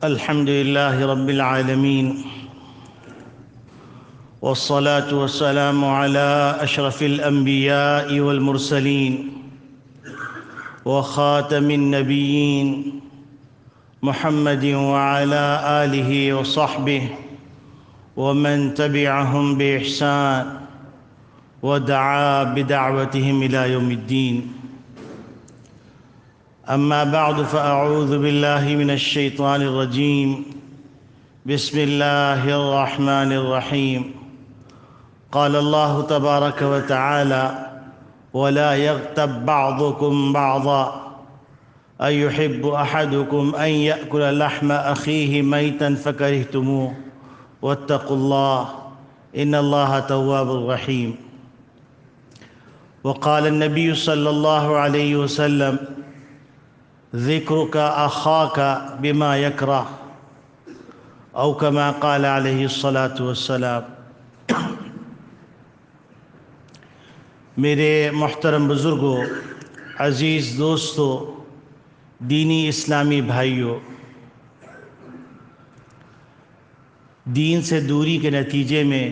الحمد لله رب العالمين، والصلاة والسلام على أشرف الأنبياء والمرسلين وخاتم النبيين محمد وعلى آله وصحبه ومن تبعهم بإحسان ودعا بدعوتهم إلى يوم الدين. أما بعد، فأعوذ بالله من الشيطان الرجيم. بسم الله الرحمن الرحيم. قال الله تبارك وتعالى: ولا يغتب بعضكم بعضا أيحب أحدكم أن يأكل لحم أخيه ميتا فكرهتموه واتقوا الله إن الله تواب رحيم. وقال النبي صلى الله عليه وسلم: ذكرك أخاك بما يكره، أو كما قال عليه الصلاة والسلام. میرے محترم بزرگوں، عزیز دوستوں، دینی اسلامی بھائیوں، دین سے دوری کے نتیجے میں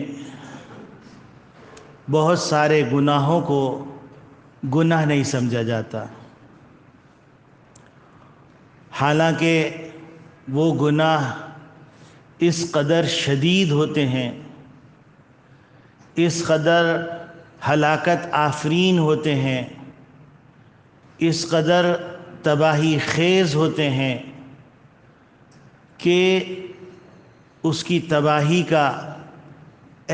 بہت سارے گناہوں کو گناہ نہیں سمجھا جاتا، حالانکہ وہ گناہ اس قدر شدید ہوتے ہیں، اس قدر ہلاکت آفرین ہوتے ہیں، اس قدر تباہی خیز ہوتے ہیں کہ اس کی تباہی کا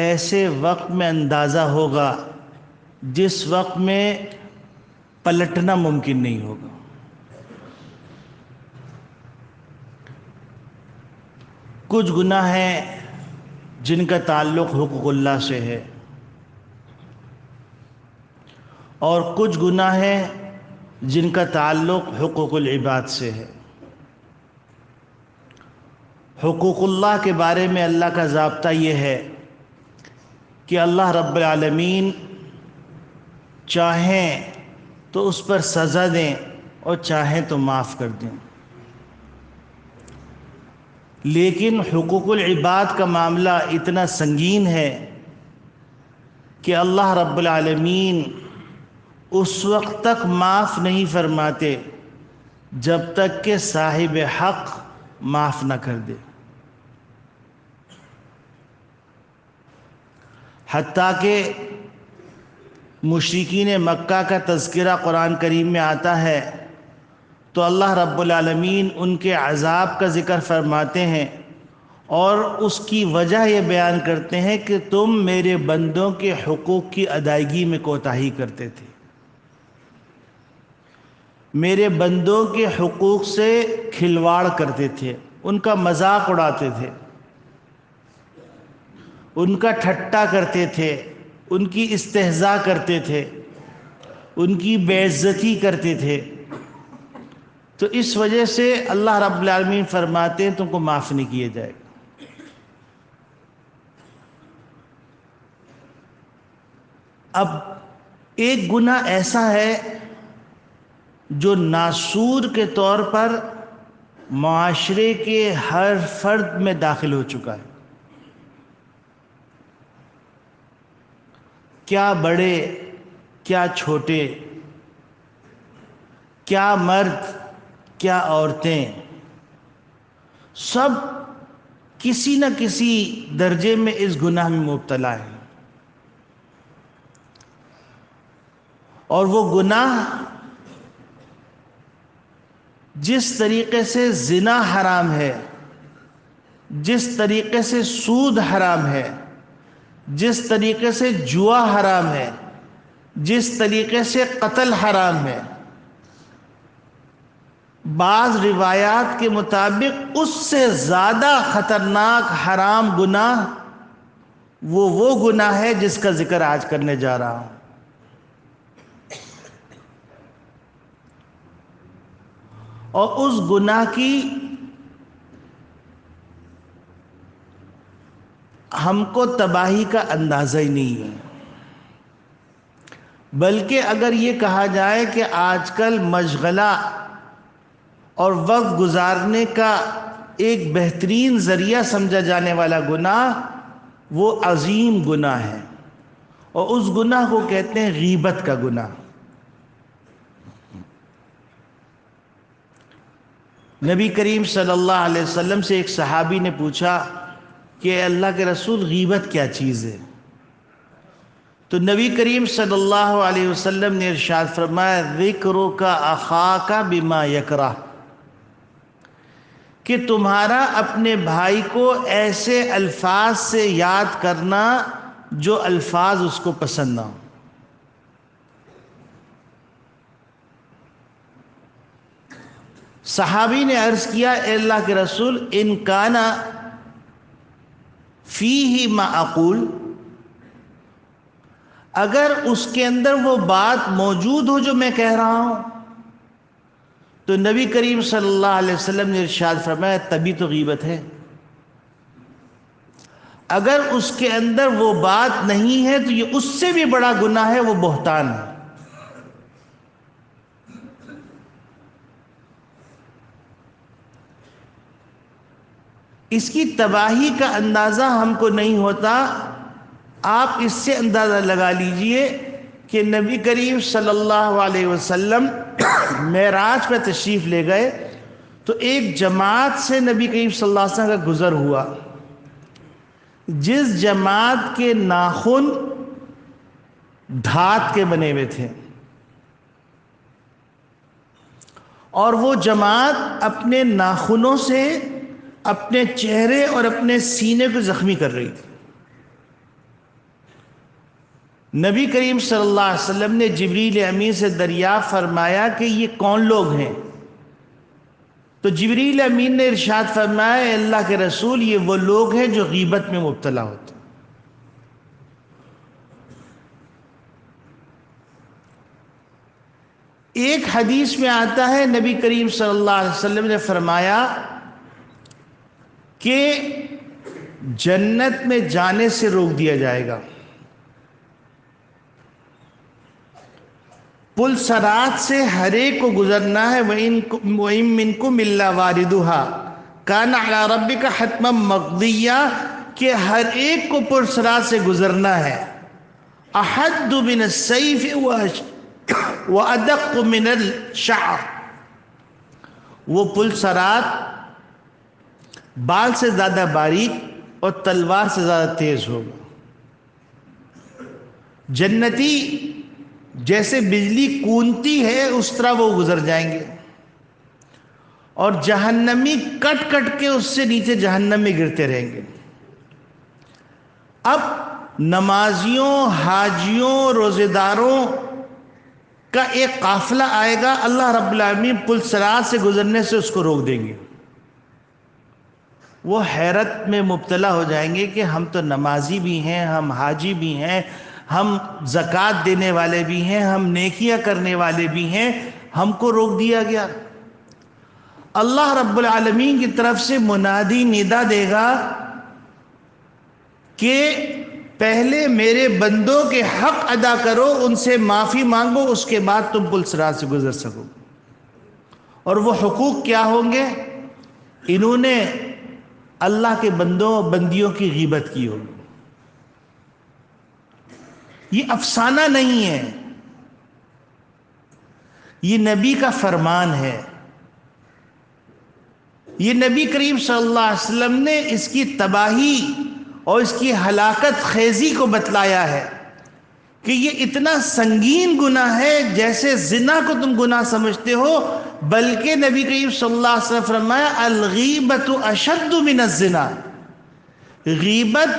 ایسے وقت میں اندازہ ہوگا جس وقت میں پلٹنا ممکن نہیں ہوگا۔ کچھ گناہ ہیں جن کا تعلق حقوق اللہ سے ہے، اور کچھ گناہ ہیں جن کا تعلق حقوق العباد سے ہے۔ حقوق اللہ کے بارے میں اللہ کا ضابطہ یہ ہے کہ اللہ رب العالمین چاہیں تو اس پر سزا دیں اور چاہیں تو معاف کر دیں، لیکن حقوق العباد کا معاملہ اتنا سنگین ہے کہ اللہ رب العالمین اس وقت تک معاف نہیں فرماتے جب تک کہ صاحب حق معاف نہ کر دے، حتیٰ کہ مشرکین مکہ کا تذکرہ قرآن کریم میں آتا ہے تو اللہ رب العالمین ان کے عذاب کا ذکر فرماتے ہیں اور اس کی وجہ یہ بیان کرتے ہیں کہ تم میرے بندوں کے حقوق کی ادائیگی میں کوتاہی کرتے تھے، میرے بندوں کے حقوق سے کھلواڑ کرتے تھے، ان کا مذاق اڑاتے تھے، ان کا ٹھٹا کرتے تھے، ان کی استہزاء کرتے تھے، ان کی بے عزتی کرتے تھے۔ تو اس وجہ سے اللہ رب العالمین فرماتے ہیں تم کو معاف نہیں کیے جائے گا۔ اب ایک گناہ ایسا ہے جو ناسور کے طور پر معاشرے کے ہر فرد میں داخل ہو چکا ہے، کیا بڑے کیا چھوٹے، کیا مرد کیا عورتیں، سب کسی نہ کسی درجے میں اس گناہ میں مبتلا ہیں، اور وہ گناہ جس طریقے سے زنا حرام ہے، جس طریقے سے سود حرام ہے، جس طریقے سے جوا حرام ہے، جس طریقے سے قتل حرام ہے، بعض روایات کے مطابق اس سے زیادہ خطرناک حرام گناہ وہ گناہ ہے جس کا ذکر آج کرنے جا رہا ہوں۔ اور اس گناہ کی ہم کو تباہی کا اندازہ ہی نہیں ہے۔ بلکہ اگر یہ کہا جائے کہ آج کل مشغلہ اور وقت گزارنے کا ایک بہترین ذریعہ سمجھا جانے والا گناہ وہ عظیم گناہ ہے، اور اس گناہ کو کہتے ہیں غیبت کا گناہ۔ نبی کریم صلی اللہ علیہ وسلم سے ایک صحابی نے پوچھا کہ اے اللہ کے رسول، غیبت کیا چیز ہے؟ تو نبی کریم صلی اللہ علیہ وسلم نے ارشاد فرمایا ذکرک اخاک بما یکرہ، کہ تمہارا اپنے بھائی کو ایسے الفاظ سے یاد کرنا جو الفاظ اس کو پسند نہ ہو۔ صحابی نے عرض کیا اے اللہ کے رسول ان کان فیہ ما اقول، اگر اس کے اندر وہ بات موجود ہو جو میں کہہ رہا ہوں، تو نبی کریم صلی اللہ علیہ وسلم نے ارشاد فرمایا تبھی تو غیبت ہے۔ اگر اس کے اندر وہ بات نہیں ہے تو یہ اس سے بھی بڑا گناہ ہے، وہ بہتان ہے۔ اس کی تباہی کا اندازہ ہم کو نہیں ہوتا، آپ اس سے اندازہ لگا لیجئے کہ نبی کریم صلی اللہ علیہ وسلم معراج پہ تشریف لے گئے تو ایک جماعت سے نبی کریم صلی اللہ علیہ وسلم کا گزر ہوا، جس جماعت کے ناخن دھات کے بنے ہوئے تھے، اور وہ جماعت اپنے ناخنوں سے اپنے چہرے اور اپنے سینے کو زخمی کر رہی تھی۔ نبی کریم صلی اللہ علیہ وسلم نے جبریل امین سے دریافت فرمایا کہ یہ کون لوگ ہیں؟ تو جبریل امین نے ارشاد فرمایا اے اللہ کے رسول یہ وہ لوگ ہیں جو غیبت میں مبتلا ہوتے ہیں۔ ایک حدیث میں آتا ہے نبی کریم صلی اللہ علیہ وسلم نے فرمایا کہ جنت میں جانے سے روک دیا جائے گا، پل صراط سے ہر ایک کو گزرنا ہے، وَإِن مِّنكُمْ إِلَّا وَارِدُهَا كَانَ عَلَىٰ رَبِّكَ حَتْمًا مَّقْضِيًّا، کہ ہر ایک کو پل صراط سے گزرنا ہے، أَحَدُّ مِنَ السَّيْفِ وَأَدَقُّ مِنَ الشَّعْرِ، وہ پل صراط بال سے زیادہ باریک اور تلوار سے زیادہ تیز ہوگا۔ جنتی جیسے بجلی کونتی ہے اس طرح وہ گزر جائیں گے، اور جہنمی کٹ کٹ کے اس سے نیچے جہنم میں گرتے رہیں گے۔ اب نمازیوں، حاجیوں، روزے داروں کا ایک قافلہ آئے گا، اللہ رب العالمین پل صراط سے گزرنے سے اس کو روک دیں گے۔ وہ حیرت میں مبتلا ہو جائیں گے کہ ہم تو نمازی بھی ہیں، ہم حاجی بھی ہیں، ہم زکوٰۃ دینے والے بھی ہیں، ہم نیکیاں کرنے والے بھی ہیں، ہم کو روک دیا گیا۔ اللہ رب العالمین کی طرف سے منادی ندا دے گا کہ پہلے میرے بندوں کے حق ادا کرو، ان سے معافی مانگو، اس کے بعد تم پل صراط سے گزر سکو۔ اور وہ حقوق کیا ہوں گے؟ انہوں نے اللہ کے بندوں بندیوں کی غیبت کی ہوگی۔ یہ افسانہ نہیں ہے، یہ نبی کا فرمان ہے۔ یہ نبی کریم صلی اللہ علیہ وسلم نے اس کی تباہی اور اس کی ہلاکت خیزی کو بتلایا ہے کہ یہ اتنا سنگین گناہ ہے، جیسے زنا کو تم گناہ سمجھتے ہو، بلکہ نبی کریم صلی اللہ علیہ وسلم فرمایا الغیبت اشد من الزنا، غیبت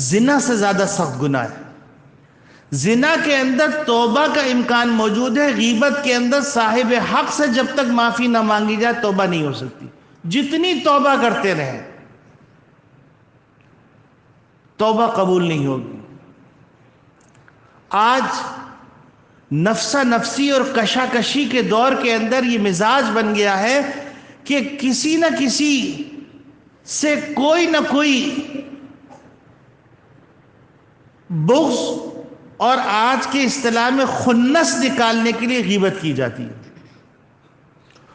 زنا سے زیادہ سخت گناہ ہے۔ زنا کے اندر توبہ کا امکان موجود ہے، غیبت کے اندر صاحب حق سے جب تک معافی نہ مانگی جائے توبہ نہیں ہو سکتی، جتنی توبہ کرتے رہیں توبہ قبول نہیں ہوگی۔ آج نفسا نفسی اور کشاکشی کے دور کے اندر یہ مزاج بن گیا ہے کہ کسی نہ کسی سے کوئی نہ کوئی بغض اور آج کے اصطلاح میں خنث نکالنے کے لیے غیبت کی جاتی ہے.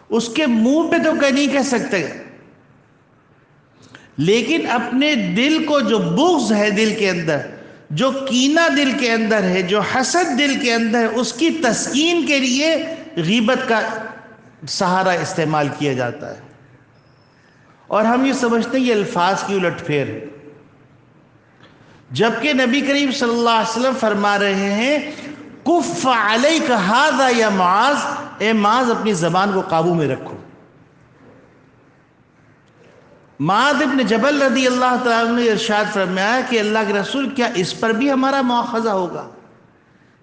اس کے منہ پہ تو نہیں کہہ سکتے، لیکن اپنے دل کو جو بغض ہے دل کے اندر، جو کینہ دل کے اندر ہے، جو حسد دل کے اندر ہے، اس کی تسکین کے لیے غیبت کا سہارا استعمال کیا جاتا ہے. اور ہم یہ سمجھتے ہیں یہ الفاظ کی الٹ پھیر ہے، جبکہ نبی کریم صلی اللہ علیہ وسلم فرما رہے ہیں کف علیک ھذا یا معاذ، اے معاذ اپنی زبان کو قابو میں رکھو. معاذ ابن جبل رضی اللہ تعالیٰ عنہ نے ارشاد فرمایا کہ اللہ کے رسول کیا اس پر بھی ہمارا مواخذہ ہوگا؟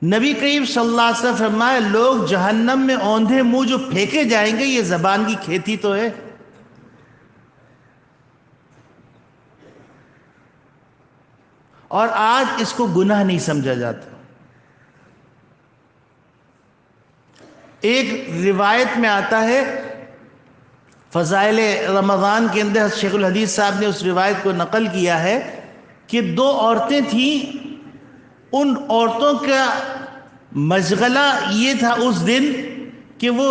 نبی کریم صلی اللہ علیہ وسلم فرمایا لوگ جہنم میں اوندھے منہ جو پھینکے جائیں گے، یہ زبان کی کھیتی تو ہے. اور آج اس کو گناہ نہیں سمجھا جاتا. ایک روایت میں آتا ہے، فضائل رمضان کے اندر شیخ الحدیث صاحب نے اس روایت کو نقل کیا ہے کہ 2 عورتیں تھیں، ان عورتوں کا مشغلہ یہ تھا اس دن کہ وہ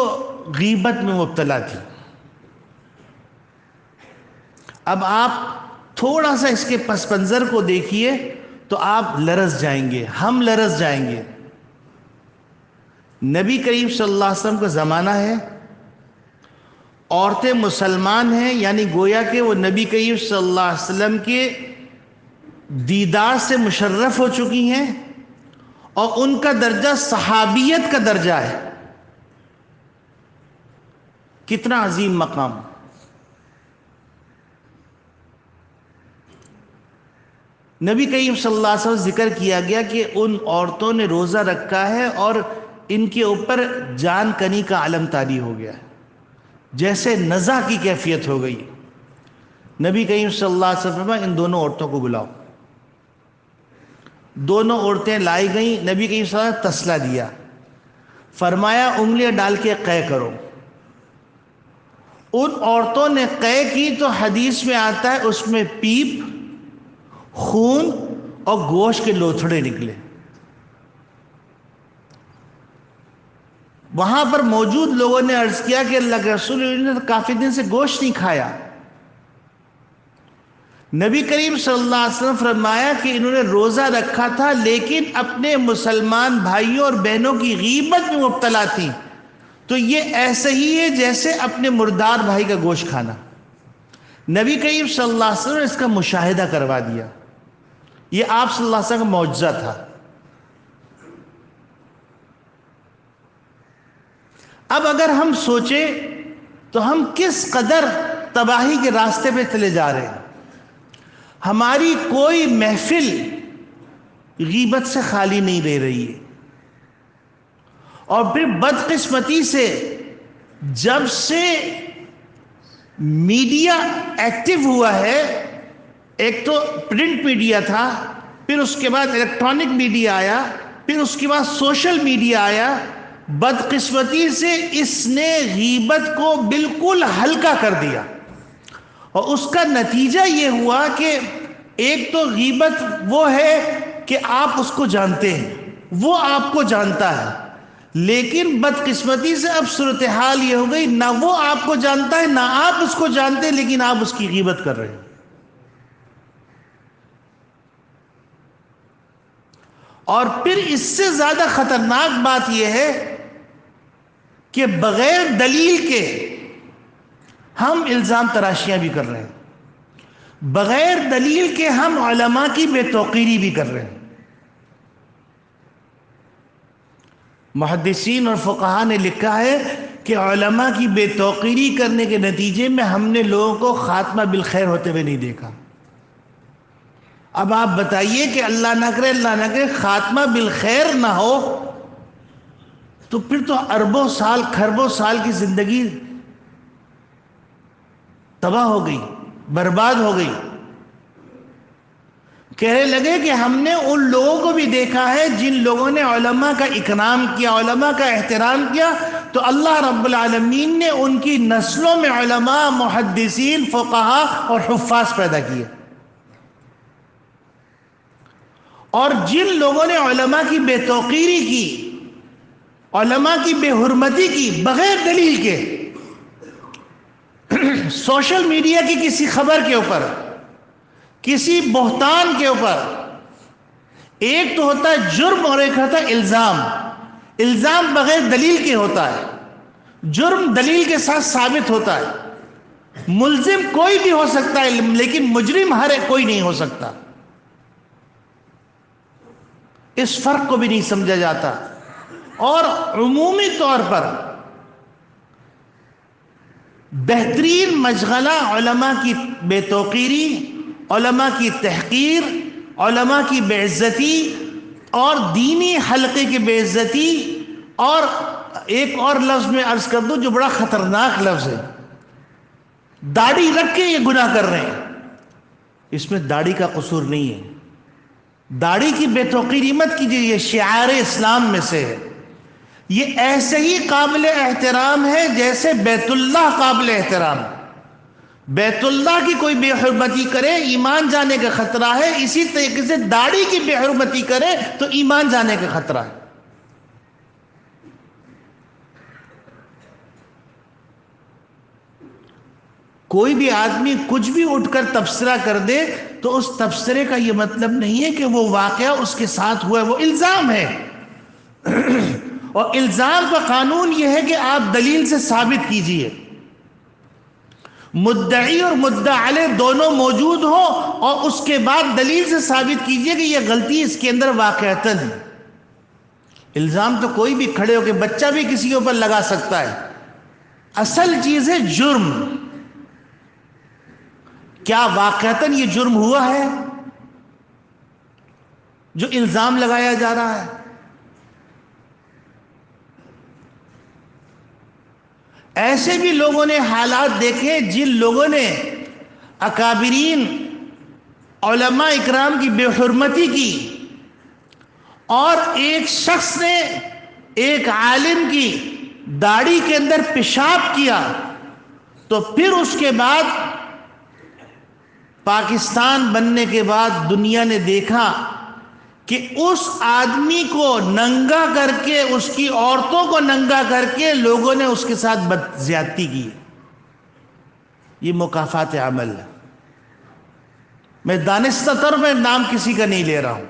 غیبت میں مبتلا تھی. اب آپ تھوڑا سا اس کے پس منظر کو دیکھیے تو آپ لرز جائیں گے، ہم لرز جائیں گے. نبی کریم صلی اللہ علیہ وسلم کا زمانہ ہے، عورتیں مسلمان ہیں، یعنی گویا کہ وہ نبی کریم صلی اللہ علیہ وسلم کے دیدار سے مشرف ہو چکی ہیں، اور ان کا درجہ صحابیت کا درجہ ہے. کتنا عظیم مقام. نبی کریم صلی اللہ علیہ وسلم ذکر کیا گیا کہ ان عورتوں نے روزہ رکھا ہے اور ان کے اوپر جان کنی کا علم طاری ہو گیا ہے، جیسے نزع کی کیفیت ہو گئی. نبی کریم صلی اللہ علیہ وسلم فرمایا ان دونوں عورتوں کو بلاؤ. دونوں عورتیں لائی گئیں، نبی کریم صلی اللہ علیہ وسلم تسلا دیا، فرمایا انگلیاں ڈال کے قے کرو. ان عورتوں نے قے کی تو حدیث میں آتا ہے اس میں پیپ، خون اور گوشت کے لوتھڑے نکلے. وہاں پر موجود لوگوں نے عرض کیا کہ اللہ کے رسول نے کافی دن سے گوشت نہیں کھایا. نبی کریم صلی اللہ علیہ وسلم فرمایا کہ انہوں نے روزہ رکھا تھا لیکن اپنے مسلمان بھائیوں اور بہنوں کی غیبت میں مبتلا تھیں، تو یہ ایسے ہی ہے جیسے اپنے مردار بھائی کا گوشت کھانا. نبی کریم صلی اللہ علیہ وسلم نے اس کا مشاہدہ کروا دیا. یہ آپ صلی اللہ علیہ وسلم کا معجزہ تھا. اب اگر ہم سوچیں تو ہم کس قدر تباہی کے راستے پہ چلے جا رہے ہیں. ہماری کوئی محفل غیبت سے خالی نہیں رہ رہی ہے. اور پھر بدقسمتی سے جب سے میڈیا ایکٹیو ہوا ہے، ایک تو پرنٹ میڈیا تھا، پھر اس کے بعد الیکٹرانک میڈیا آیا، پھر اس کے بعد سوشل میڈیا آیا، بدقسمتی سے اس نے غیبت کو بالکل ہلکا کر دیا. اور اس کا نتیجہ یہ ہوا کہ ایک تو غیبت وہ ہے کہ آپ اس کو جانتے ہیں، وہ آپ کو جانتا ہے، لیکن بدقسمتی سے اب صورتحال یہ ہو گئی نہ وہ آپ کو جانتا ہے نہ آپ اس کو جانتے ہیں، لیکن آپ اس کی غیبت کر رہے ہیں. اور پھر اس سے زیادہ خطرناک بات یہ ہے کہ بغیر دلیل کے ہم الزام تراشیاں بھی کر رہے ہیں، بغیر دلیل کے ہم علماء کی بے توقیری بھی کر رہے ہیں. محدثین اور فقہاء نے لکھا ہے کہ علماء کی بے توقیری کرنے کے نتیجے میں ہم نے لوگوں کو خاتمہ بالخیر ہوتے ہوئے نہیں دیکھا. اب آپ بتائیے کہ اللہ نہ کرے خاتمہ بالخیر نہ ہو تو پھر تو اربوں سال کھربوں سال کی زندگی تباہ ہو گئی، برباد ہو گئی. کہنے لگے کہ ہم نے ان لوگوں کو بھی دیکھا ہے جن لوگوں نے علماء کا اکرام کیا، علماء کا احترام کیا، تو اللہ رب العالمین نے ان کی نسلوں میں علماء، محدثین، فقہاء اور حفاظ پیدا کیے. اور جن لوگوں نے علماء کی بے توقیری کی، علماء کی بے حرمتی کی بغیر دلیل کے، سوشل میڈیا کی کسی خبر کے اوپر، کسی بہتان کے اوپر، ایک تو ہوتا ہے جرم اور ایک ہوتا ہے الزام۔ الزام بغیر دلیل کے ہوتا ہے، جرم دلیل کے ساتھ ثابت ہوتا ہے۔ ملزم کوئی بھی ہو سکتا ہے لیکن مجرم ہر ایک کوئی نہیں ہو سکتا۔ اس فرق کو بھی نہیں سمجھا جاتا۔ اور عمومی طور پر بہترین مشغلہ علماء کی بے توقیری، علماء کی تحقیر، علماء کی بے عزتی اور دینی حلقے کی بے عزتی، اور ایک اور لفظ میں عرض کر دوں جو بڑا خطرناک لفظ ہے، داڑھی رکھ کے یہ گناہ کر رہے ہیں۔ اس میں داڑھی کا قصور نہیں ہے، داڑھی کی بے توقیری مت کیجیے، یہ شعار اسلام میں سے ہے۔ یہ ایسے ہی قابل احترام ہے جیسے بیت اللہ قابل احترام ہے۔ بیت اللہ کی کوئی بے حرمتی کرے ایمان جانے کا خطرہ ہے، اسی طریقے سے داڑھی کی بے حرمتی کرے تو ایمان جانے کا خطرہ ہے۔ کوئی بھی آدمی کچھ بھی اٹھ کر تبصرہ کر دے تو اس تبصرے کا یہ مطلب نہیں ہے کہ وہ واقعہ اس کے ساتھ ہوا ہے، وہ الزام ہے۔ اور الزام کا قانون یہ ہے کہ آپ دلیل سے ثابت کیجئے، مدعی اور مدعا علیہ دونوں موجود ہوں، اور اس کے بعد دلیل سے ثابت کیجئے کہ یہ غلطی اس کے اندر واقعتاً ہے۔ الزام تو کوئی بھی کھڑے ہو کے بچہ بھی کسی کے اوپر لگا سکتا ہے۔ اصل چیز ہے جرم، کیا واقعتاً یہ جرم ہوا ہے جو الزام لگایا جا رہا ہے؟ ایسے بھی لوگوں نے حالات دیکھے جن لوگوں نے اکابرین علماء اکرام کی بے حرمتی کی، اور ایک شخص نے ایک عالم کی داڑھی کے اندر پیشاب کیا، تو پھر اس کے بعد پاکستان بننے کے بعد دنیا نے دیکھا کہ اس آدمی کو ننگا کر کے، اس کی عورتوں کو ننگا کر کے لوگوں نے اس کے ساتھ بد زیادتی کی۔ یہ مکافات عمل ہے۔ میں دانستہ طور میں نام کسی کا نہیں لے رہا ہوں۔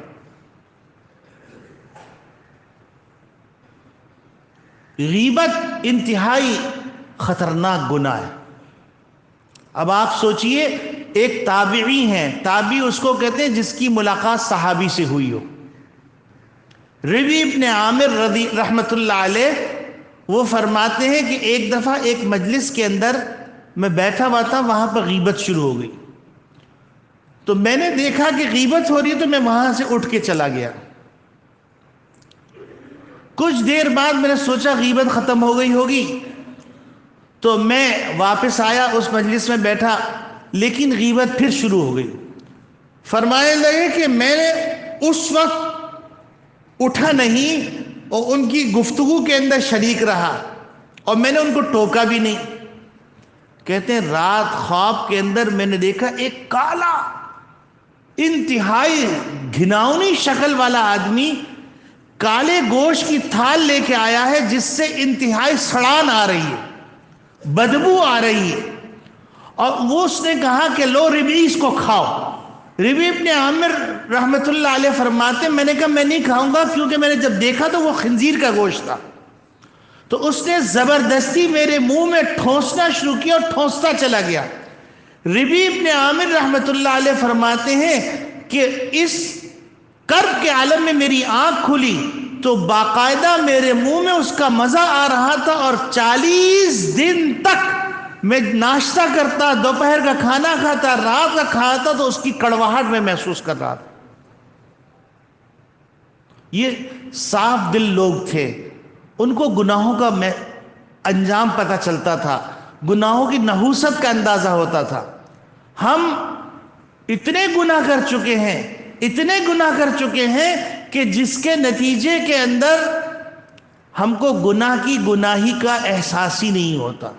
غیبت انتہائی خطرناک گناہ ہے۔ اب آپ سوچئے، ایک تابعی ہیں، تابعی اس کو کہتے ہیں جس کی ملاقات صحابی سے ہوئی ہو۔ ربیع ابن عامر رحمت اللہ علیہ وہ فرماتے ہیں کہ ایک دفعہ ایک مجلس کے اندر میں بیٹھا ہوا تھا، وہاں پر غیبت شروع ہو گئی، تو میں نے دیکھا کہ غیبت ہو رہی ہے تو میں وہاں سے اٹھ کے چلا گیا۔ کچھ دیر بعد میں نے سوچا غیبت ختم ہو گئی ہوگی، تو میں واپس آیا، اس مجلس میں بیٹھا، لیکن غیبت پھر شروع ہو گئی۔ فرمانے لگے کہ میں نے اس وقت اٹھا نہیں اور ان کی گفتگو کے اندر شریک رہا، اور میں نے ان کو ٹوکا بھی نہیں۔ کہتے ہیں رات خواب کے اندر میں نے دیکھا ایک کالا انتہائی گھناؤنی شکل والا آدمی کالے گوشت کی تھال لے کے آیا ہے، جس سے انتہائی سڑان آ رہی ہے، بدبو آ رہی ہے، اور وہ اس نے کہا کہ لو ربیع اس کو کھاؤ۔ ربیع ابن عامر رحمت اللہ علیہ فرماتے میں نے کہا میں نہیں کھاؤں گا، کیونکہ میں نے جب دیکھا تو وہ خنزیر کا گوشت تھا۔ تو اس نے زبردستی میرے منہ میں ٹھونسنا شروع کیا اور ٹھونستا چلا گیا۔ ربیع ابن عامر رحمت اللہ علیہ فرماتے ہیں کہ اس کرب کے عالم میں میری آنکھ کھلی تو باقاعدہ میرے منہ میں اس کا مزہ آ رہا تھا، اور 40 دن تک میں ناشتہ کرتا، دوپہر کا کھانا کھاتا، رات کا کھاتا تو اس کی کڑواہٹ میں محسوس کر رہا تھا۔ یہ صاف دل لوگ تھے، ان کو گناہوں کا انجام پتہ چلتا تھا، گناہوں کی نحوست کا اندازہ ہوتا تھا۔ ہم اتنے گناہ کر چکے ہیں، اتنے گناہ کر چکے ہیں کہ جس کے نتیجے کے اندر ہم کو گناہ کی گناہی کا احساس ہی نہیں ہوتا۔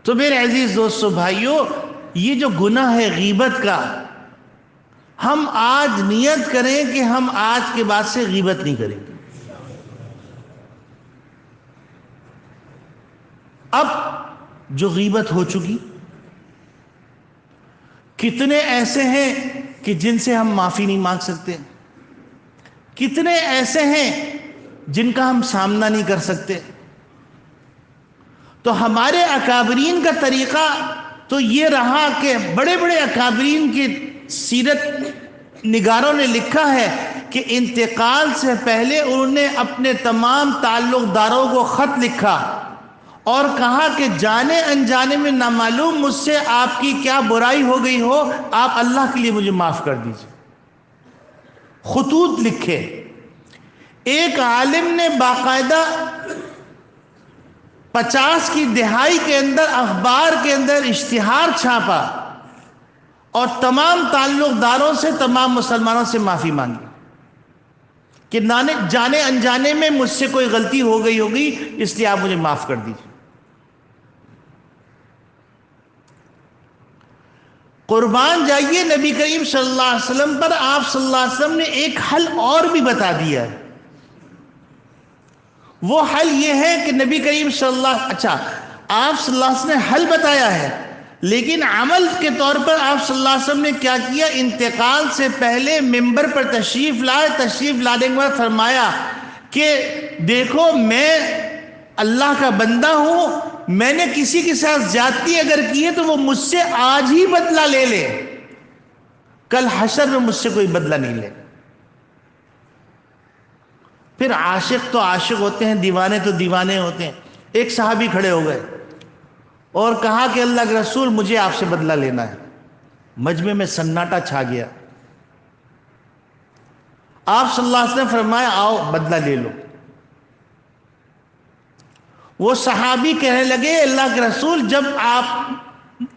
تو میرے عزیز دوستو بھائیوں، یہ جو گناہ ہے غیبت کا، ہم آج نیت کریں کہ ہم آج کے بعد سے غیبت نہیں کریں گے۔ اب جو غیبت ہو چکی، کتنے ایسے ہیں کہ جن سے ہم معافی نہیں مانگ سکتے، کتنے ایسے ہیں جن کا ہم سامنا نہیں کر سکتے۔ تو ہمارے اکابرین کا طریقہ تو یہ رہا کہ بڑے بڑے اکابرین کی سیرت نگاروں نے لکھا ہے کہ انتقال سے پہلے انہوں نے اپنے تمام تعلق داروں کو خط لکھا اور کہا کہ جانے انجانے میں نامعلوم مجھ سے آپ کی کیا برائی ہو گئی ہو، آپ اللہ کے لیے مجھے معاف کر دیجیے۔ خطوط لکھے۔ ایک عالم نے باقاعدہ 50 کی دہائی کے اندر اخبار کے اندر اشتہار چھاپا اور تمام تعلق داروں سے، تمام مسلمانوں سے معافی مانگی کہ جانے انجانے میں مجھ سے کوئی غلطی ہو گئی ہوگی، اس لیے آپ مجھے معاف کر دیجیے۔ قربان جائیے نبی کریم صلی اللہ علیہ وسلم پر آپ صلی اللہ علیہ وسلم نے ایک حل اور بھی بتا دیا ہے۔ وہ حل یہ ہے کہ نبی کریم آپ صلی اللہ علیہ وسلم نے حل بتایا ہے، لیکن عمل کے طور پر آپ صلی اللہ علیہ وسلم نے کیا کیا؟ انتقال سے پہلے ممبر پر تشریف لائے، تشریف لانے کے بعد فرمایا کہ دیکھو میں اللہ کا بندہ ہوں، میں نے کسی کے ساتھ زیادتی اگر کی ہے تو وہ مجھ سے آج ہی بدلہ لے لے، کل حشر میں مجھ سے کوئی بدلہ نہیں لے۔ پھر عاشق تو عاشق ہوتے ہیں، دیوانے تو دیوانے ہوتے ہیں۔ ایک صحابی کھڑے ہو گئے اور کہا کہ اللہ کے رسول مجھے آپ سے بدلہ لینا ہے۔ مجمع میں سناٹا چھا گیا۔ آپ صلی اللہ علیہ وسلم فرمایا آؤ بدلہ لے لو۔ وہ صحابی کہنے لگے اللہ کے رسول جب آپ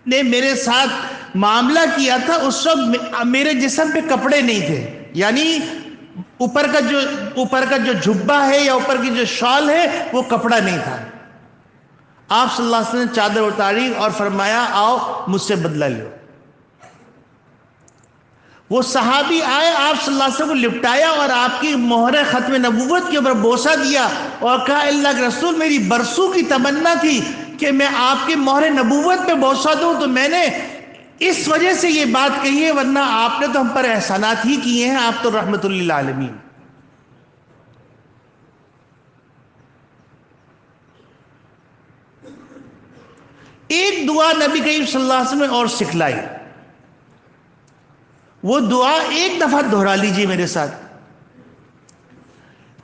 نے میرے ساتھ معاملہ کیا تھا اس وقت میرے جسم پہ کپڑے نہیں تھے، یعنی اوپر کا جو جھبا ہے یا اوپر کی جو شال ہے وہ کپڑا نہیں تھا۔ آپ صلی اللہ علیہ وسلم نے چادر اتاری اور فرمایا آؤ مجھ سے بدلہ لو۔ وہ صحابی آئے، آپ صلی اللہ علیہ وسلم کو لپٹایا اور آپ کی مہر ختم نبوت کے اوپر بوسہ دیا اور کہا اللہ کے رسول میری برسوں کی تمنا تھی کہ میں آپ کی مہر نبوت پہ بوسہ دوں، تو میں نے اس وجہ سے یہ بات کہی ہے، ورنہ آپ نے تو ہم پر احسانات ہی کیے ہیں، آپ تو رحمت للعالمین۔ ایک دعا نبی کریم صلی اللہ علیہ وسلم نے اور سکھلائی، وہ دعا ایک دفعہ دہرا لیجیے میرے ساتھ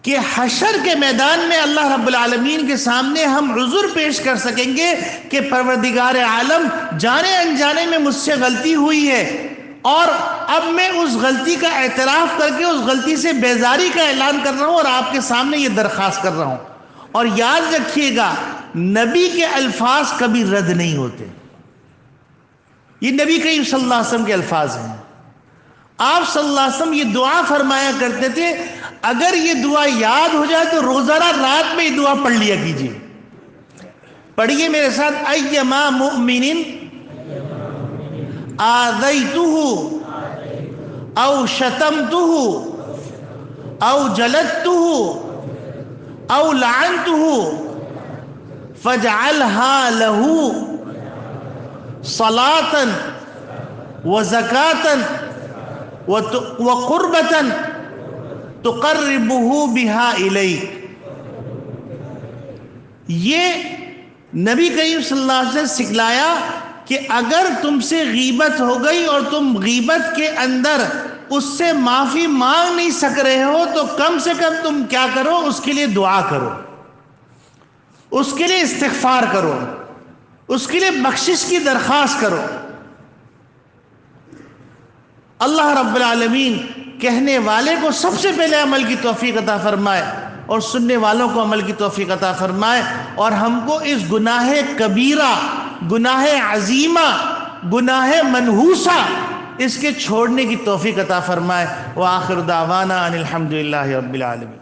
کہ حشر کے میدان میں اللہ رب العالمین کے سامنے ہم عذر پیش کر سکیں گے کہ پروردگار عالم جانے انجانے میں مجھ سے غلطی ہوئی ہے اور اب میں اس غلطی کا اعتراف کر کے اس غلطی سے بیزاری کا اعلان کر رہا ہوں اور آپ کے سامنے یہ درخواست کر رہا ہوں۔ اور یاد رکھیے گا نبی کے الفاظ کبھی رد نہیں ہوتے، یہ نبی کریم صلی اللہ علیہ وسلم کے الفاظ ہیں۔ آپ صلی اللہ علیہ وسلم یہ دعا فرمایا کرتے تھے، اگر یہ دعا یاد ہو جائے تو روزانہ رات میں یہ دعا پڑھ لیا کیجیے۔ پڑھیے میرے ساتھ، ایما مؤمن آذیتہ او شتمتہ او جلدتہ او لعنتہ فاجعلها له صلاة وزکاة وقربة تقربه بها الیک۔ یہ نبی کریم صلی اللہ علیہ وسلم نے سکھلایا کہ اگر تم سے غیبت ہو گئی اور تم غیبت کے اندر اس سے معافی مانگ نہیں سک رہے ہو تو کم سے کم تم کیا کرو، اس کے لیے دعا کرو، اس کے لیے استغفار کرو، اس کے لیے بخشش کی درخواست کرو۔ اللہ رب العالمین کہنے والے کو سب سے پہلے عمل کی توفیق عطا فرمائے اور سننے والوں کو عمل کی توفیق عطا فرمائے، اور ہم کو اس گناہ کبیرہ، گناہ عظیمہ، گناہ منحوسہ اس کے چھوڑنے کی توفیق عطا فرمائے۔ وآخر دعوانا ان الحمدللہ رب العالمین۔